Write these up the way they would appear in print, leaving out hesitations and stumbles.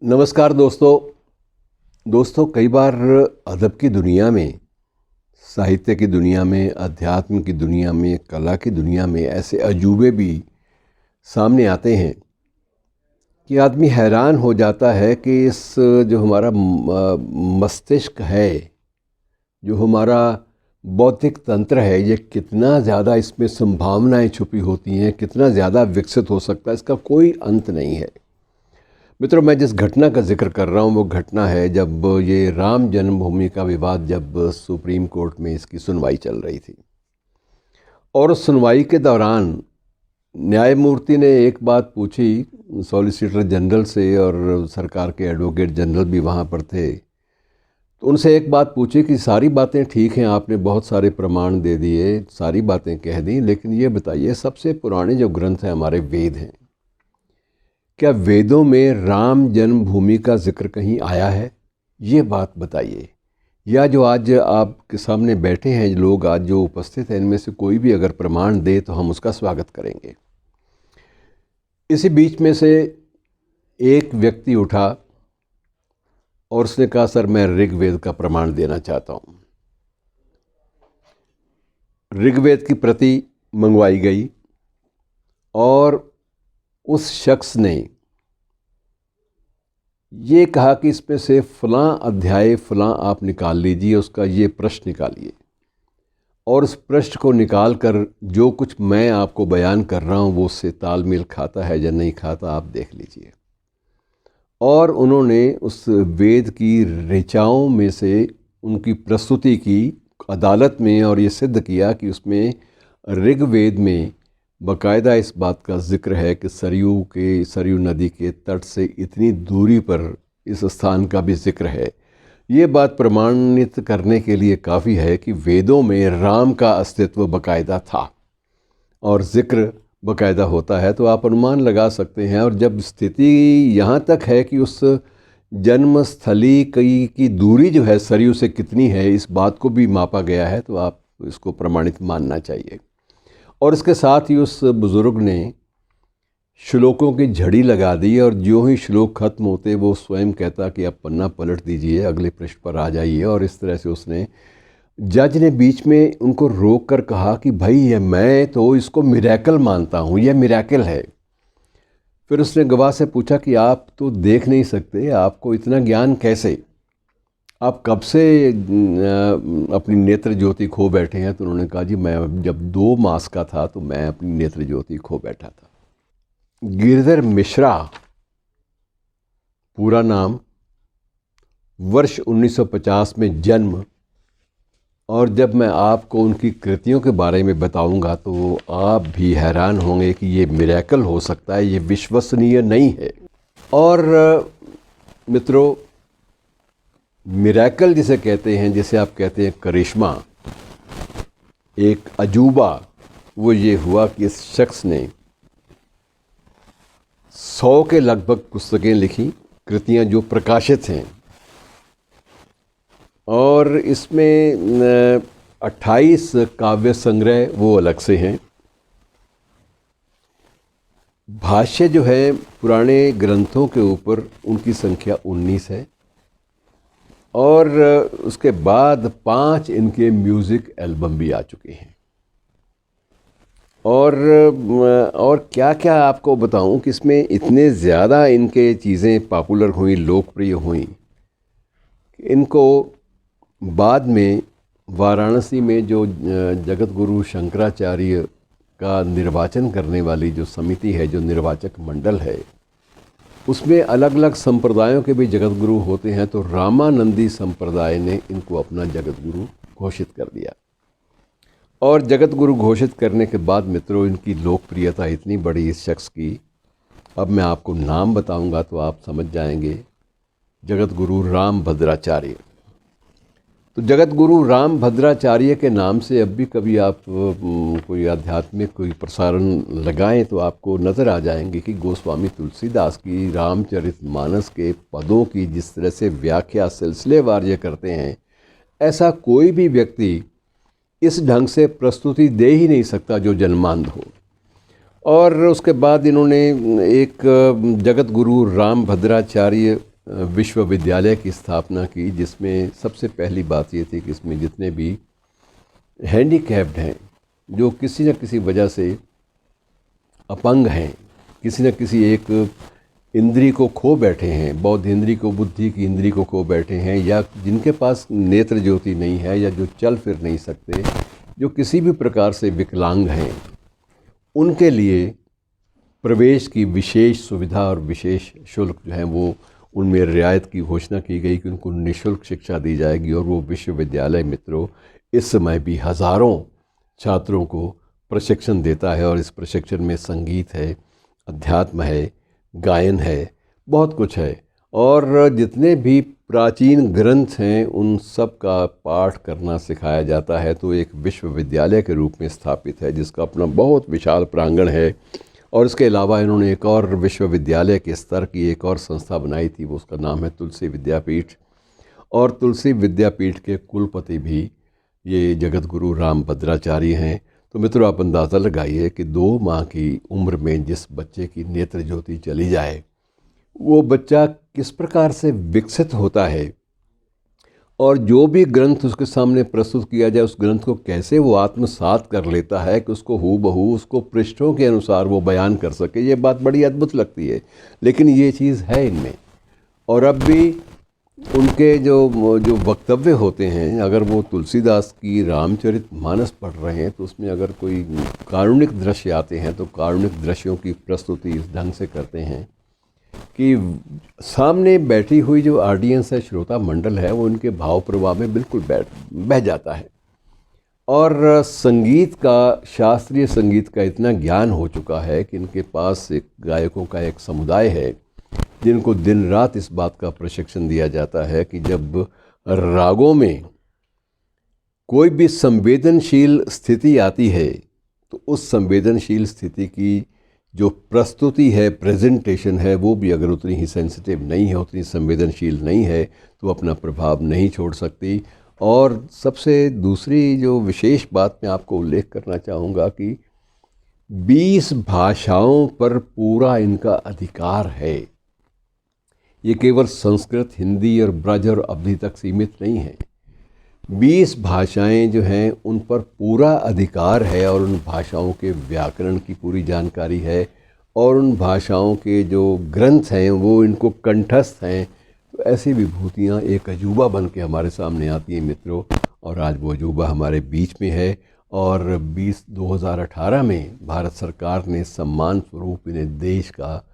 नमस्कार दोस्तों कई बार अदब की दुनिया में, साहित्य की दुनिया में, अध्यात्म की दुनिया में, कला की दुनिया में ऐसे अजूबे भी सामने आते हैं कि आदमी हैरान हो जाता है कि इस जो हमारा मस्तिष्क है, जो हमारा बौद्धिक तंत्र है, ये कितना ज़्यादा इसमें संभावनाएं छुपी होती हैं, कितना ज़्यादा विकसित हो सकता है, इसका कोई अंत नहीं है। मित्रों, मैं जिस घटना का जिक्र कर रहा हूँ वो घटना है जब ये राम जन्मभूमि का विवाद जब सुप्रीम कोर्ट में इसकी सुनवाई चल रही थी। और उस सुनवाई के दौरान न्यायमूर्ति ने एक बात पूछी सॉलिसिटर जनरल से, और सरकार के एडवोकेट जनरल भी वहाँ पर थे। तो उनसे एक बात पूछी कि सारी बातें ठीक हैं, आपने बहुत सारे प्रमाण दे दिए, सारी बातें कह दी, लेकिन ये बताइए सबसे पुराने जो ग्रंथ हैं हमारे वेद हैं, क्या वेदों में राम जन्मभूमि का जिक्र कहीं आया है? ये बात बताइए। या जो आज आपके सामने बैठे हैं लोग, आज जो उपस्थित हैं, इनमें से कोई भी अगर प्रमाण दे तो हम उसका स्वागत करेंगे। इसी बीच में से एक व्यक्ति उठा और उसने कहा, सर मैं ऋग्वेद का प्रमाण देना चाहता हूँ। ऋग्वेद की प्रति मंगवाई गई और उस शख्स ने ये कहा कि इसमें से फ़लाँ अध्याय फ़लाँ आप निकाल लीजिए, उसका ये प्रश्न निकालिए, और उस प्रश्न को निकाल कर जो कुछ मैं आपको बयान कर रहा हूँ वो उससे तालमेल खाता है या नहीं खाता, आप देख लीजिए। और उन्होंने उस वेद की ऋचाओं में से उनकी प्रस्तुति की अदालत में, और ये सिद्ध किया कि उसमें ऋग्वेद में बाकायदा इस बात का जिक्र है कि सरयू नदी के तट से इतनी दूरी पर इस स्थान का भी जिक्र है। ये बात प्रमाणित करने के लिए काफ़ी है कि वेदों में राम का अस्तित्व बाकायदा था और जिक्र बाकायदा होता है, तो आप अनुमान लगा सकते हैं। और जब स्थिति यहाँ तक है कि उस जन्मस्थली की दूरी जो है सरयू से कितनी है, इस बात को भी मापा गया है, तो आप इसको प्रमाणित मानना चाहिए। और इसके साथ ही उस बुज़ुर्ग ने श्लोकों की झड़ी लगा दी, और जो ही श्लोक ख़त्म होते वो स्वयं कहता कि अब पन्ना पलट दीजिए, अगले पृष्ठ पर आ जाइए। और इस तरह से उसने, जज ने बीच में उनको रोक कर कहा कि भाई ये मैं तो इसको मिरेकल मानता हूँ, यह मिरेकल है। फिर उसने गवाह से पूछा कि आप तो देख नहीं सकते, आपको इतना ज्ञान कैसे, आप कब से अपनी नेत्र ज्योति खो बैठे हैं? तो उन्होंने कहा, जी मैं जब 2 मास का था तो मैं अपनी नेत्र ज्योति खो बैठा था। गिरधर मिश्रा पूरा नाम, वर्ष 1950 में जन्म। और जब मैं आपको उनकी कृतियों के बारे में बताऊंगा तो आप भी हैरान होंगे कि ये मिरेकल हो सकता है, ये विश्वसनीय नहीं है। और मित्रों, मिरेकल जिसे कहते हैं, जिसे आप कहते हैं करिश्मा, एक अजूबा, वो ये हुआ कि इस शख्स ने 100 के लगभग पुस्तकें लिखी, कृतियां जो प्रकाशित हैं, और इसमें 28 काव्य संग्रह वो अलग से हैं। भाष्य जो है पुराने ग्रंथों के ऊपर, उनकी संख्या 19 है। और उसके बाद 5 इनके म्यूज़िक एल्बम भी आ चुके हैं। और क्या क्या आपको बताऊं कि इसमें इतने ज़्यादा इनके चीज़ें पॉपुलर हुई, लोकप्रिय हुई, इनको बाद में वाराणसी में जो जगत गुरु शंकराचार्य का निर्वाचन करने वाली जो समिति है, जो निर्वाचक मंडल है, उसमें अलग अलग संप्रदायों के भी जगत गुरु होते हैं। तो रामानंदी संप्रदाय ने इनको अपना जगत गुरु घोषित कर दिया। और जगत गुरु घोषित करने के बाद मित्रों, इनकी लोकप्रियता इतनी बड़ी इस शख्स की, अब मैं आपको नाम बताऊंगा तो आप समझ जाएंगे। जगत गुरु राम भद्राचार्य। तो जगत गुरु राम भद्राचार्य के नाम से अब भी कभी आप कोई आध्यात्मिक कोई प्रसारण लगाएं तो आपको नज़र आ जाएंगे कि गोस्वामी तुलसीदास की रामचरितमानस के पदों की जिस तरह से व्याख्या सिलसिलेवार ये करते हैं, ऐसा कोई भी व्यक्ति इस ढंग से प्रस्तुति दे ही नहीं सकता जो जन्मांध हो। और उसके बाद इन्होंने एक जगत गुरु राम भद्राचार्य विश्वविद्यालय की स्थापना की, जिसमें सबसे पहली बात ये थी कि इसमें जितने भी हैंडीकैप्ड हैं, जो किसी न किसी वजह से अपंग हैं, किसी न किसी एक इंद्री को खो बैठे हैं, बौद्ध इंद्री को, बुद्धि की इंद्री को खो बैठे हैं, या जिनके पास नेत्र ज्योति नहीं है, या जो चल फिर नहीं सकते, जो किसी भी प्रकार से विकलांग हैं, उनके लिए प्रवेश की विशेष सुविधा और विशेष शुल्क जो है वो उनमें रियायत की घोषणा की गई कि उनको निःशुल्क शिक्षा दी जाएगी। और वो विश्वविद्यालय मित्रों इस समय भी हज़ारों छात्रों को प्रशिक्षण देता है, और इस प्रशिक्षण में संगीत है, अध्यात्म है, गायन है, बहुत कुछ है। और जितने भी प्राचीन ग्रंथ हैं उन सब का पाठ करना सिखाया जाता है। तो एक विश्वविद्यालय के रूप में स्थापित है, जिसका अपना बहुत विशाल प्रांगण है। और इसके अलावा इन्होंने एक और विश्वविद्यालय के स्तर की एक और संस्था बनाई थी, वो उसका नाम है तुलसी विद्यापीठ। और तुलसी विद्यापीठ के कुलपति भी ये जगत गुरु रामभद्राचार्य हैं। तो मित्रों, आप अंदाज़ा लगाइए कि 2 माह की उम्र में जिस बच्चे की नेत्र ज्योति चली जाए, वो बच्चा किस प्रकार से विकसित होता है, और जो भी ग्रंथ उसके सामने प्रस्तुत किया जाए उस ग्रंथ को कैसे वो आत्मसात कर लेता है कि उसको हूबहू उसको पृष्ठों के अनुसार वो बयान कर सके। ये बात बड़ी अद्भुत लगती है, लेकिन ये चीज़ है इनमें। और अब भी उनके जो वक्तव्य होते हैं, अगर वो तुलसीदास की रामचरितमानस पढ़ रहे हैं तो उसमें अगर कोई कारुणिक दृश्य आते हैं तो कारुणिक दृश्यों की प्रस्तुति इस ढंग से करते हैं कि सामने बैठी हुई जो ऑडियंस है, श्रोता मंडल है, वो उनके भाव प्रवाह में बिल्कुल बह जाता है। और संगीत का, शास्त्रीय संगीत का इतना ज्ञान हो चुका है कि इनके पास एक गायकों का एक समुदाय है, जिनको दिन रात इस बात का प्रशिक्षण दिया जाता है कि जब रागों में कोई भी संवेदनशील स्थिति आती है तो उस संवेदनशील स्थिति की जो प्रस्तुति है, प्रेजेंटेशन है, वो भी अगर उतनी ही सेंसिटिव नहीं है, उतनी संवेदनशील नहीं है, तो अपना प्रभाव नहीं छोड़ सकती। और सबसे दूसरी जो विशेष बात मैं आपको उल्लेख करना चाहूँगा कि 20 भाषाओं पर पूरा इनका अधिकार है। ये केवल संस्कृत, हिंदी और ब्रज और अवधी तक सीमित नहीं है। 20 भाषाएं जो हैं उन पर पूरा अधिकार है, और उन भाषाओं के व्याकरण की पूरी जानकारी है, और उन भाषाओं के जो ग्रंथ हैं वो इनको कंठस्थ हैं। तो ऐसी विभूतियाँ एक अजूबा बन के हमारे सामने आती हैं मित्रों, और आज वो अजूबा हमारे बीच में है। और 2018 में भारत सरकार ने सम्मान स्वरूप इन्हें देश का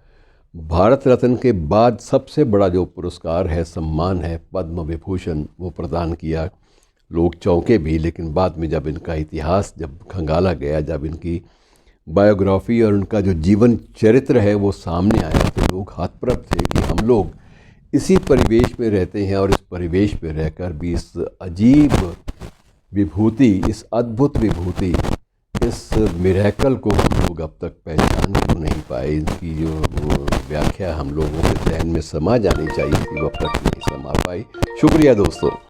भारत रत्न के बाद सबसे बड़ा जो पुरस्कार है, सम्मान है, पद्म विभूषण, वो प्रदान किया। लोग चौंके भी, लेकिन बाद में जब इनका इतिहास जब खंगाला गया, जब इनकी बायोग्राफी और उनका जो जीवन चरित्र है वो सामने आया, तो लोग हतप्रभ थे कि हम लोग इसी परिवेश में रहते हैं, और इस परिवेश में रहकर भी इस अजीब विभूति, इस अद्भुत विभूति, इस मिरेकल को हम लोग अब तक पहचान क्यों नहीं पाए। इनकी जो व्याख्या हम लोगों के ज़हन में समा जानी चाहिए थी, वो अब तक नहीं समा पाई। शुक्रिया दोस्तों।